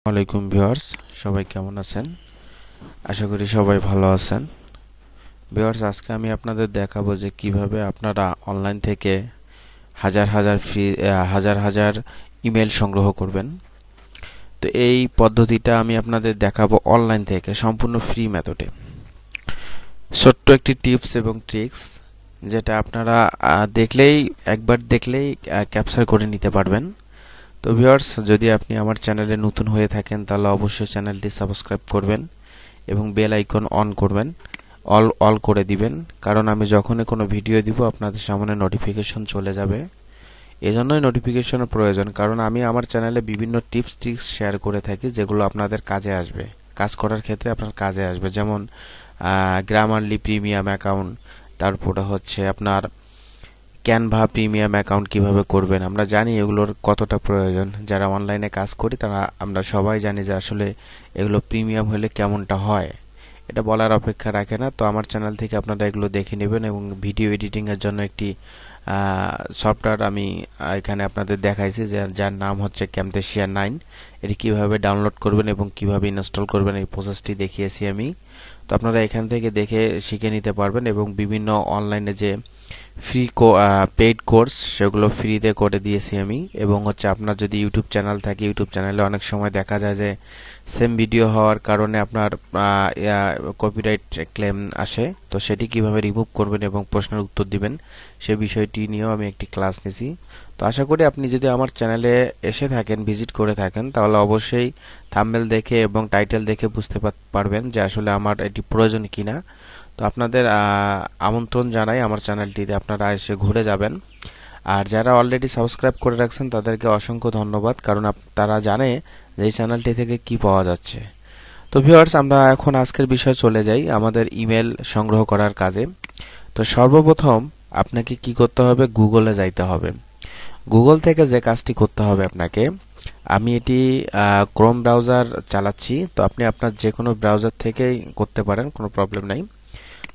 ওয়ালাইকুম ভিউয়ার্স, সবাই কেমন আছেন? আশা করি সবাই ভালো আছেন। ভিউয়ার্স, আজকে আমি আপনাদের দেখাবো যে কিভাবে আপনারা অনলাইন থেকে হাজার হাজার ইমেল সংগ্রহ করবেন। তো এই পদ্ধতিটা আমি আপনাদের দেখাবো অনলাইন থেকে সম্পূর্ণ ফ্রি মেথডে। ছোট্ট একটি টিপস এবং ট্রিক্স যেটা আপনারা একবার দেখলেই ক্যাপচার করে নিতে পারবেন। তো ভিউয়ার্স, যদি আপনি আমার চ্যানেলে নতুন হয়ে থাকেন তাহলে অবশ্যই চ্যানেলটি সাবস্ক্রাইব করবেন এবং বেল আইকন অন করবেন, অল করে দিবেন, কারণ আমি যখনই কোনো ভিডিও দিব আপনাদের সামনে নোটিফিকেশন চলে যাবে। এজন্যই নোটিফিকেশনের প্রয়োজন, কারণ আমি আমার চ্যানেলে বিভিন্ন টিপস ট্রিক্স শেয়ার করে থাকি যেগুলো আপনাদের কাজে আসবে, কাজ করার ক্ষেত্রে আপনার কাজে আসবে। যেমন গ্রামারলি প্রিমিয়াম অ্যাকাউন্ট, তারপরে হচ্ছে আপনার ক্যানভা প্রিমিয়াম অ্যাকাউন্ট কিভাবে করবেন। আমরা জানি এগুলোর কতটা প্রয়োজন, যারা অনলাইনে কাজ করি তারা আমরা সবাই জানি যে আসলে এগুলো প্রিমিয়াম হলে কেমনটা হয়, এটা বলার অপেক্ষা রাখে না। তো আমার চ্যানেল থেকে আপনারা এগুলো দেখে নেবেন এবং ভিডিও এডিটিং এর জন্য একটি সফটওয়্যার আমি এখানে আপনাদের দেখাইছি যার নাম হচ্ছে ক্যামথেসিয়া 9। এটি কিভাবে ডাউনলোড করবেন এবং কিভাবে ইনস্টল করবেন এই প্রসেসটি দেখিয়েছি আমি। তো আপনারা এখান থেকে দেখে শিখে নিতে পারবেন এবং বিভিন্ন অনলাইনে যে পেইড কোর্স সেগুলো ফ্রিতে করে দিয়েছি আমি। এবং হচ্ছে আপনার যদি ইউটিউব চ্যানেল থাকে, ইউটিউব চ্যানেলে অনেক সময় দেখা যায় যে সেম ভিডিও হওয়ার কারণে আপনার কপিরাইট ক্লেম আসে, তো সেটি কিভাবে রিমুভ করবেন এবং প্রশ্নের উত্তর দিবেন সে বিষয়টি নিয়েও আমি একটি ক্লাস নিয়েছি। তো আশা করি আপনি যদি আমার চ্যানেলে এসে থাকেন, ভিজিট করে থাকেন, তাহলে অবশ্যই থাম্বনেল দেখে এবং টাইটেল দেখে বুঝতে পারবেন যে আসলে আমার এটি প্রয়োজন কিনা। তো আপনাদের আমন্ত্রণ জানাই আমার চ্যানেলটিতে আপনারা এসে ঘুরে যাবেন। আর যারা অলরেডি সাবস্ক্রাইব করে রাখছেন তাদেরকে অসংখ্য ধন্যবাদ, কারণ তারা জানে যে এই চ্যানেলটি থেকে কি পাওয়া যাচ্ছে। তো ভিউয়ার্স, আমরা এখন আজকের বিষয়ে চলে যাই, আমাদের ইমেল সংগ্রহ করার কাজে। তো সর্বপ্রথম আপনাকে কি করতে হবে, গুগলে যাইতে হবে। গুগল থেকে যে কাজটি করতে হবে আপনাকে, আমি এটি ক্রোম ব্রাউজার চালাচ্ছি, তো আপনি আপনার যে কোনো ব্রাউজার থেকেই করতে পারেন, কোনো প্রবলেম নাই।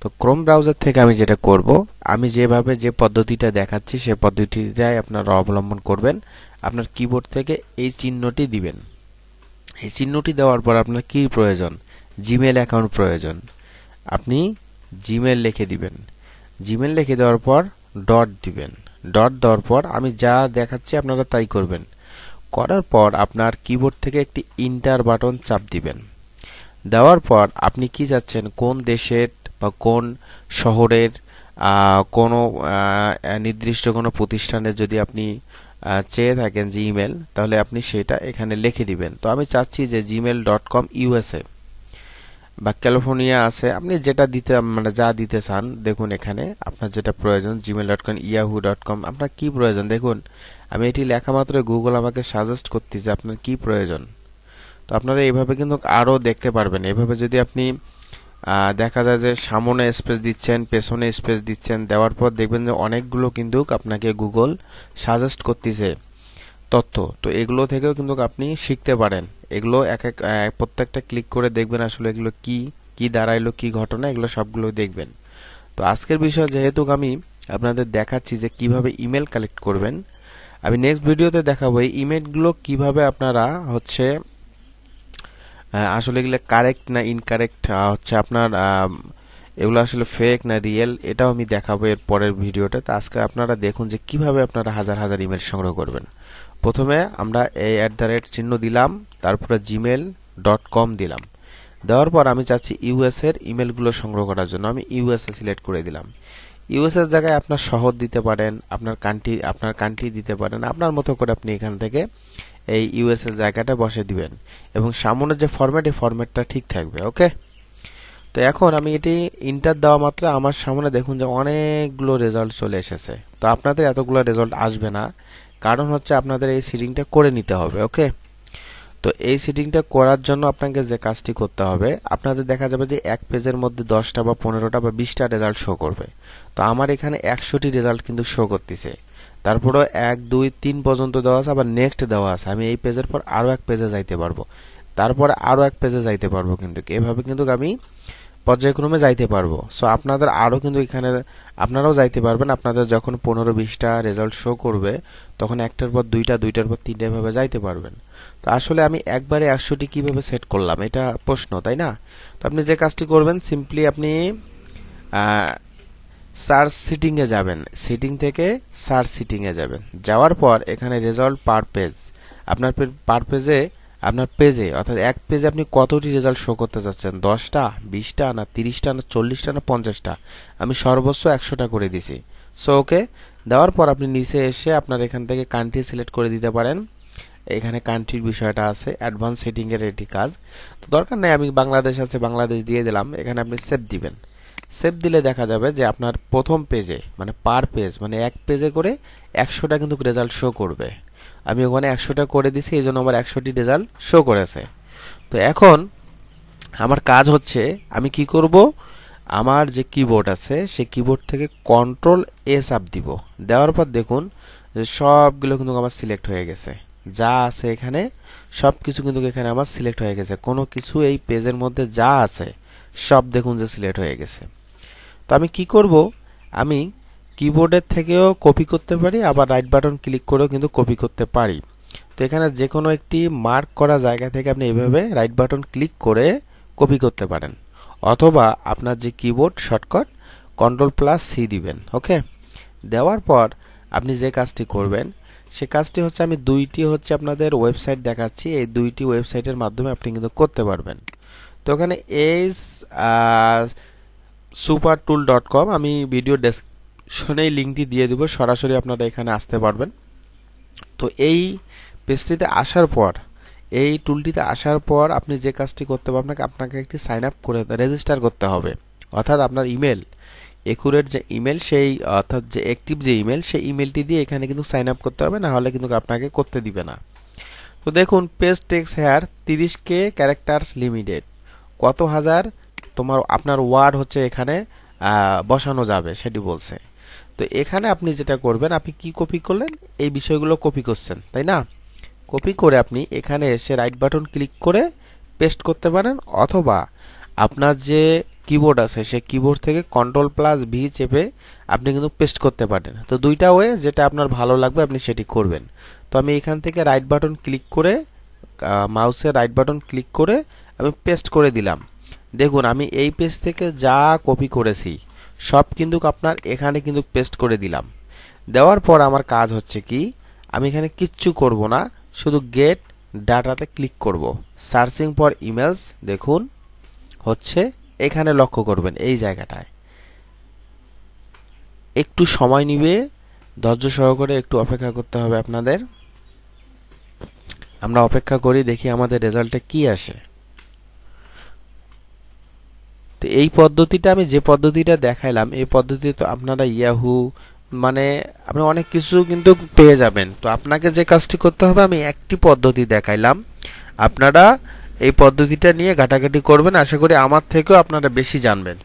তো ক্রোম ব্রাউজার থেকে আমি যেটা করব, আমি যেভাবে যে পদ্ধতিটা দেখাচ্ছি সেই পদ্ধতিটাই আপনারা অবলম্বন করবেন। আপনার কিবোর্ড থেকে এই চিহ্নটি দিবেন। এই চিহ্নটি দেওয়ার পর আপনার কি প্রয়োজন, জিমেল অ্যাকাউন্ট প্রয়োজন। আপনি জিমেল লিখে দিবেন। জিমেল লিখে দেওয়ার পর ডট দিবেন। ডট দেওয়ার পর আমি যা দেখাচ্ছি আপনারা তাই করবেন। করার পর আপনার কিবোর্ড থেকে একটি ইন্টার বাটন চাপ দিবেন। দেওয়ার পর আপনি কি চাচ্ছেন, কোন দেশের বা কোন শহরের কোনো নির্দিষ্ট কোনো প্রতিষ্ঠানের যদি আপনি চেয়ে থাকেন যে ইমেল, তাহলে আপনি সেটা এখানে লিখে দিবেন। তো আমি চাচ্ছি যে gmail.com USA বা ক্যালিফোর্নিয়া আছে, আপনি যেটা দিতে মানে যা দিতে চান দেখুন এখানে আপনার যেটা প্রয়োজন, gmail.com yahoo.com আপনার কি প্রয়োজন দেখুন। আমি এটি লেখা মাত্র গুগল আমাকে সাজেস্ট করতেছে আপনার কি প্রয়োজন। তো আপনারা এইভাবে কিন্তু আরও দেখতে পারবেন। এভাবে যদি আপনি দেখা যায় যে সামনে স্পেস দিচ্ছেন, পেছনে স্পেস দিচ্ছেন, দেওয়ার পর দেখবেন যে অনেকগুলো কিন্তু আপনাকে গুগল সাজেস্ট করতেছে তথ্য। তো এগুলো থেকেও কিন্তু আপনি শিখতে পারেন। এগুলো প্রত্যেকটা ক্লিক করে দেখবেন আসলে এগুলো কি দাঁড়াইলো, কি ঘটনা, এগুলো সবগুলো দেখবেন। তো আজকের বিষয় যেহেতু আমি আপনাদের দেখাচ্ছি যে কিভাবে ইমেল কালেক্ট করবেন, আমি নেক্সট ভিডিওতে দেখাবো এই ইমেলগুলো কিভাবে আপনারা হচ্ছে আসলে এগুলো কারেক্ট না ইনকারেক্ট, হচ্ছে আপনার এগুলো আসলে ফেক না রিয়েল, এটাও আমি দেখাবো এর পরের ভিডিওতে। তো আজকে আপনারা দেখুন যে কিভাবে আপনারা হাজার হাজার ইমেল সংগ্রহ করবেন। প্রথমে আমরা এই চিহ্ন দিলাম, তারপরে gmail.com দিলাম। দেওয়ার পর আমি চাচ্ছি ইউএস এর ইমেলগুলো সংগ্রহ করার জন্য আমি ইউএসএ সিলেক্ট করে দিলাম। ইউএস এর জায়গায় আপনার শহর দিতে পারেন, আপনার কান্ট্রি দিতে পারেন, আপনার মতো করে আপনি এখান থেকে এই ইউএস এর জায়গাটা বসে দিবেন এবং সামনের যে ফরম্যাট, এই ফরম্যাটটা ঠিক থাকবে। ওকে, তো এখন আমি এটি ইন্টার দেওয়া মাত্র আমার সামনে দেখুন যে অনেকগুলো রেজাল্ট চলে এসেছে। তো আপনাদের এতগুলো রেজাল্ট আসবে না, কারণ হচ্ছে আপনাদের এই সেটিংটা করে নিতে হবে। ওকে, তো এই সেটিংটা করার জন্য আপনাকে যে কাজটি করতে হবে, আপনাদের দেখা যাবে যে এক পেজের মধ্যে 10টা বা 15টা বা 20টা রেজাল্ট শো করবে। তো আমার এখানে 100টি রেজাল্ট কিন্তু শো করতেছে। তারপরে 1 2 3 পর্যন্ত দেওয়া আছে, আবার নেক্সট দেওয়া আছে। আমি এই পেজের পর আরো এক পেজে যাইতে পারবো, তারপরে আরো এক পেজে যাইতে পারবো। কিন্তু এভাবে কিন্তু আমি পর্যায়ক্রমে যাইতে পারবো। সো আপনাদের আরও কিন্তু এখানে আপনারাও যাইতে পারবেন। আপনাদের যখন 15-20টা রেজাল্ট শো করবে তখন একটার পর দুইটা, দুইটার পর তিনটা ভাবে যাইতে পারবেন। তো আসলে আমি একবারে 100টি কিভাবে সেট করলাম এটা প্রশ্ন, তাই না? তো আপনি যে কাজটি করবেন, সিম্পলি আপনি সার্চ সিটিং এ যাবেন, সিটিং থেকে সার্চ সিটিং এ যাবেন, যাওয়ার পর এখানে রেজাল্ট পার পেজ, আপনার পার পেজে আপনার পেজে অর্থাৎ এক পেজে আপনি কতটি রেজাল্ট শো করতে চাচ্ছেন, 10টা, 20টা, না 30টা, না 40টা, না 50টা? আমি সর্বোচ্চ 100টা করে দিছি। সো ওকে দেওয়ার পর আপনি নিচে এসে আপনার এখান থেকে কান্ট্রি সিলেক্ট করে দিতে পারেন। এখানে কান্ট্রির বিষয়টা আছে, অ্যাডভান্স সেটিং এর এটি কাজ। তো দরকার নেই, আমি বাংলাদেশ আছে বাংলাদেশ দিয়ে দিলাম। এখানে আপনি সেভ দিবেন। সেভ দিলে দেখা যাবে যে আপনার প্রথম পেজে মানে পার পেজ মানে এক পেজে করে 100টা কিন্তু রেজাল্ট শো করবে। আমি ওখানে 100টা করে দিছি, এই জন্য আমার 100টি রেজাল্ট শো করেছে। তো এখন আমার কাজ হচ্ছে আমি কি করব, আমার যে কিবোর্ড আছে সেই কিবোর্ড থেকে Ctrl+A চাপ দিব। দেওয়ার পর দেখুন যে সবগুলো কিন্তু আমার সিলেক্ট হয়ে গেছে, যা আছে এখানে সব কিছু কিন্তু এখানে আমার সিলেক্ট হয়ে গেছে। কোনো কিছু এই পেজের মধ্যে যা আছে সব দেখুন যে সিলেক্ট হয়ে গেছে। তো আমি কি করব, আমি কিবোর্ডের থেকেও কপি করতে পারি, আবার রাইট বাটন ক্লিক করেও কিন্তু কপি করতে পারি। তো এখানে যে কোনো একটি মার্ক করা জায়গা থেকে আপনি এভাবে রাইট বাটন ক্লিক করে কপি করতে পারেন, অথবা আপনার যে কিবোর্ড শর্টকাট Ctrl+C দিবেন। ওকে দেওয়ার পর আপনি যে কাজটি করবেন সে কাজটি হচ্ছে, আমি দুইটি হচ্ছে আপনাদের ওয়েবসাইট দেখাচ্ছি, এই দুইটি ওয়েবসাইটের মাধ্যমে আপনি কিন্তু করতে পারবেন। তো ওখানে supertool.com, আমি ভিডিও ডেসক্রিপশনে এই লিঙ্কটি দিয়ে দেব, সরাসরি আপনারা এখানে আসতে পারবেন। তো এই পেজটিতে আসার পর, এই টুলটিতে আসার পর আপনি যে কাজটি করতে হবে, আপনাকে একটি সাইন আপ করে রেজিস্টার করতে হবে। অর্থাৎ আপনার ইমেল, একুরেট যে ইমেল, সেই অর্থাৎ যে অ্যাক্টিভ যে ইমেল, সেই ইমেলটি দিয়ে এখানে কিন্তু সাইন আপ করতে হবে, না হলে কিন্তু আপনাকে করতে দিবে না। তো দেখুন page text here 30K characters limited, কত হাজার তোমার আপনার ওয়ার্ড হচ্ছে এখানে বসানো যাবে সেটি বলছে। তো এখানে আপনি যেটা করবেন, আপনি কি কপি করলেন, এই বিষয়গুলো কপি করছেন, তাই না? কপি করে আপনি এখানে এসে রাইট বাটন ক্লিক করে পেস্ট করতে পারেন, অথবা আপনার যে কিবোর্ড আছে সেই কিবোর্ড থেকে Ctrl+V চেপে আপনি কিন্তু পেস্ট করতে পারেন। তো দুইটা ওয়ে, যেটা আপনার ভালো লাগবে আপনি সেটি করবেন। তো আমি এখান থেকে রাইট বাটন ক্লিক করে, মাউসের রাইট বাটন ক্লিক করে আমি পেস্ট করে দিলাম। দেখুন আমি এই পেজ থেকে যা কপি করেছি সব কিন্তু আপনার এখানে কিন্তু পেস্ট করে দিলাম। দেওয়ার পর আমার কাজ হচ্ছে কি, আমি এখানে কিচ্ছু করব না, শুধু গেট ডাটাতে ক্লিক করব। সার্চিং ফর ইমেলস দেখুন হচ্ছে এখানে, লক্ষ্য করবেন এই জায়গাটায় একটু সময় নিবে, ধৈর্য সহকারে একটু অপেক্ষা করতে হবে আপনাদের। আমরা অপেক্ষা করি, দেখি আমাদের রেজাল্টে কি আসে। তো এই পদ্ধতিটা, আমি যে পদ্ধতিটা দেখাইলাম এই পদ্ধতিতে তো আপনারা ইয়াহু মানে আপনি অনেক কিছু কিন্তু পেয়ে যাবেন। তো আপনাকে যে কাজটি করতে হবে, আমি একটি পদ্ধতি দেখাইলাম, আপনারা এই পদ্ধতিটা নিয়ে ঘাটাঘাটি করবেন। আশা করি আমার থেকেও আপনারা বেশি জানবেন।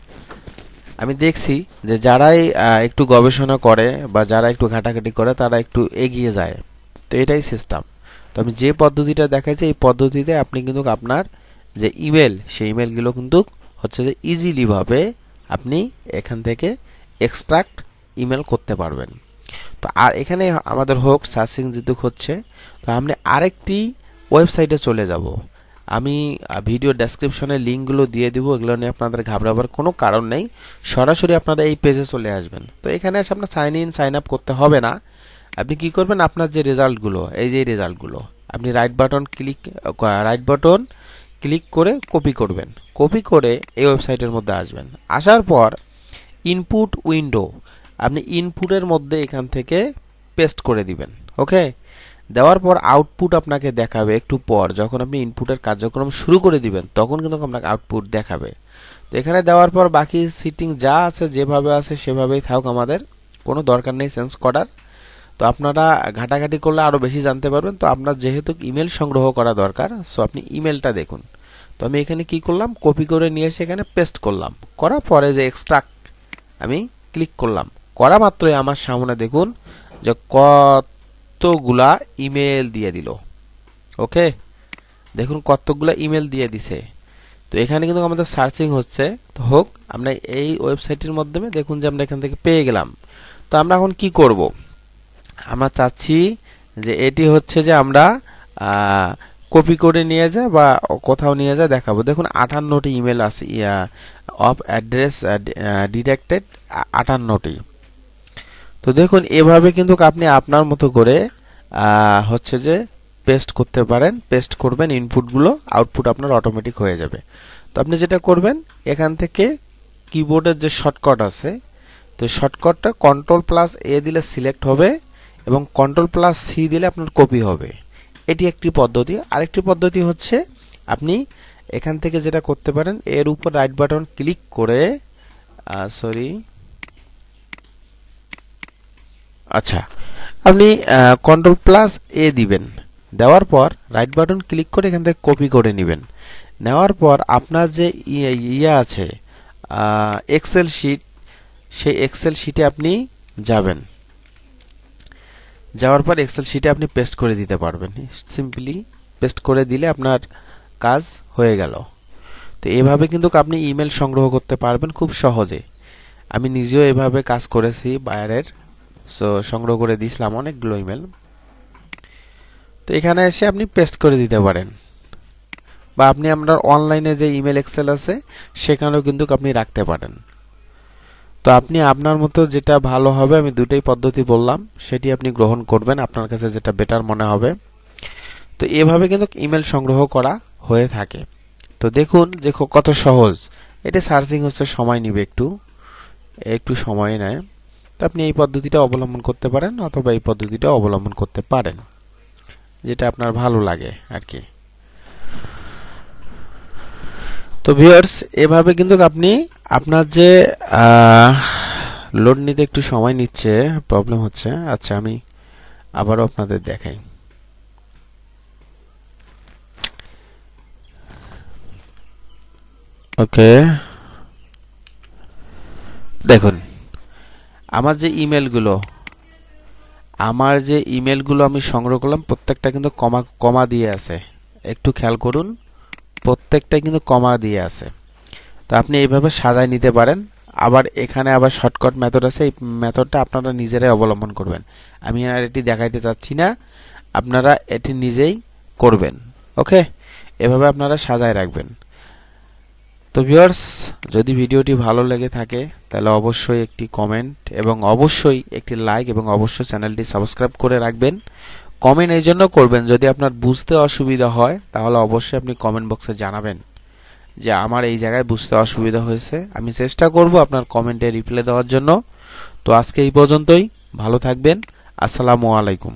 আমি দেখছি যে যারাই একটু গবেষণা করে বা যারা একটু ঘাটাঘাটি করে তারা একটু এগিয়ে যায়। তো এটাই সিস্টেম। তো আমি যে পদ্ধতিটা দেখাইছি এই পদ্ধতিতে আপনি কিন্তু আপনার যে ইমেল, সেই ইমেলগুলো কিন্তু হচ্ছে যে ইজিলি ভাবে আপনি এখান থেকে এক্সট্রাক্ট ইমেল করতে পারবেন। তো আর এখানে আমাদের হোক সার্চিং যেহেতু হচ্ছে, তো আমরা আরেকটি ওয়েবসাইটে চলে যাব। আমি ভিডিও ডেসক্রিপশনে লিঙ্কগুলো দিয়ে দিব, এগুলো নিয়ে আপনাদের ঘাবড়াবার কোনো কারণ নেই, সরাসরি আপনারা এই পেজে চলে আসবেন। তো এখানে এসে আপনার সাইন ইন সাইন আপ করতে হবে না। আপনি কি করবেন, আপনার যে রেজাল্টগুলো, এই যে রেজাল্টগুলো আপনি রাইট বাটন ক্লিক করে কপি করবেন। কপি করে এই ওয়েবসাইটের মধ্যে আসবেন। আসার পর ইনপুট উইন্ডো, আপনি ইনপুটের মধ্যে এখান থেকে পেস্ট করে দিবেন। ওকে দেওয়ার পর আউটপুট আপনাকে দেখাবে একটু পর, যখন আপনি ইনপুটের কার্যক্রম শুরু করে দিবেন তখন কিন্তু আপনাকে আউটপুট দেখাবে। তো এখানে দেওয়ার পর বাকি সিটিং যা আছে যেভাবে আছে সেভাবেই থাকুক, আমাদের কোনো দরকার নেই চেঞ্জ করার। তো আপনারা ঘাটাঘাটি করলে আরো বেশি জানতে পারবেন। তো আপনার যেহেতু ইমেল সংগ্রহ করা দরকার, সো আপনি ইমেলটা দেখুন। তো আমি এখানে কি করলাম, কপি করে নিয়ে এসে এখানে পেস্ট করলাম। করার পরে যে এক্সট্রাক্ট আমি ক্লিক করলাম, করা মাত্রই আমার সামনে দেখুন যে কতগুলা ইমেল দিয়ে দিল। ওকে দেখুন কতগুলা ইমেল দিয়ে দিছে। তো তো এখানে কিন্তু আমাদের সার্চিং হচ্ছে, তো হোক, আমরা এই ওয়েবসাইটের মাধ্যমে দেখুন যে আমরা এখান থেকে পেয়ে গেলাম। তো আমরা এখন কি করব, আমরা চাচ্ছি যে এটি হচ্ছে যে আমরা কপি করে নিয়ে যায় বা কোথাও নিয়ে যায় দেখাবো। দেখুন 58টি ইমেল আছে, অফ অ্যাড্রেস ডিটেক্টেড 58টি। তো দেখুন এভাবে কিন্তু আপনি আপনার মতো করে হচ্ছে যে পেস্ট করতে পারেন, পেস্ট করবেন ইনপুটগুলো, আউটপুট আপনার অটোমেটিক হয়ে যাবে। তো আপনি যেটা করবেন, এখান থেকে কিবোর্ডের যে শর্টকাট আছে, তো শর্টকাটটা Ctrl+A দিলে সিলেক্ট হবে এবং Ctrl+C দিলে আপনার কপি হবে। এটি একটি পদ্ধতি। আরেকটি পদ্ধতি হচ্ছে আপনি এখান থেকে যেটা করতে পারেন, এর উপর রাইট বাটন ক্লিক করে আপনি Ctrl+A দিবেন, দেওয়ার পর রাইট বাটন ক্লিক করে এখান থেকে কপি করে নেবেন। নেওয়ার পর আপনার যে আছে এক্সেল শিট, সেই এক্সেল শিটে আপনি যাবেন, যাওয়ার পর এক্সেল শিটে আপনি পেস্ট করে দিতে পারবেন। সিম্পলি পেস্ট করে দিলে আপনার কাজ হয়ে গেল। তো এভাবে কিন্তু আপনি ইমেল সংগ্রহ করতে পারবেন খুব সহজে। আমি নিজেও এভাবে কাজ করেছি বায়ারের, সো সংগ্রহ করে দিয়েছিলাম অনেকগুলো ইমেল। তো এখানে এসে আপনি পেস্ট করে দিতে পারেন, বা আপনি আপনার অনলাইনে যে ইমেল এক্সেল আছে সেখানেও কিন্তু আপনি রাখতে পারেন। তো আপনি আপনার মতো যেটা ভালো হবে, আমি দুটোই পদ্ধতি বললাম, সেটি আপনি গ্রহণ করবেন, আপনার কাছে যেটা বেটার মনে হবে। তো এভাবে কিন্তু ইমেল সংগ্রহ করা হয়ে থাকে। তো দেখুন যে কত সহজ। এটা সার্চিং হচ্ছে, সময় নিবে, একটু সময় নেয়। তো আপনি এই পদ্ধতিটা অবলম্বন করতে পারেন অথবা এই পদ্ধতিটা অবলম্বন করতে পারেন, যেটা আপনার ভালো লাগে আর কি। তো ভিউয়ার্স, এভাবে কিন্তু আপনি আপনার যে লোড নিতে একটু সময় নিচ্ছে, প্রবলেম হচ্ছে। আচ্ছা, আমি আবারও আপনাদের দেখাই। ওকে, দেখুন আমার যে ইমেলগুলো আমি সংগ্রহ করলাম, প্রত্যেকটা কিন্তু কমা দিয়ে আছে। একটু খেয়াল করুন, প্রত্যেকটা কিন্তু কমা দিয়ে আছে। তো আপনি এইভাবে সাজায় নিতে পারেন। আবার এখানে আবার শর্টকাট মেথড আছে, এই মেথডটা আপনারা নিজেরাই অবলম্বন করবেন। আমি আর এটি দেখাইতে চাচ্ছি না, আপনারা এটি নিজেই করবেন। ওকে, এভাবে আপনারা সাজায় রাখবেন। তো ভিউয়ার্স, যদি ভিডিওটি ভালো লেগে থাকে তাহলে অবশ্যই একটি কমেন্ট এবং অবশ্যই একটি লাইক এবং অবশ্যই চ্যানেলটি সাবস্ক্রাইব করে রাখবেন। কমেন্ট এই জন্য করবেন, যদি আপনার বুঝতে অসুবিধা হয় তাহলে অবশ্যই আপনি কমেন্ট বক্সে জানাবেন যে আমার এই জায়গায় বুঝতে অসুবিধা হয়েছে। আমি চেষ্টা করব আপনার কমেন্টে রিপ্লাই দেওয়ার জন্য। তো আজকে এই পর্যন্তই, ভালো থাকবেন। আসসালামু আলাইকুম।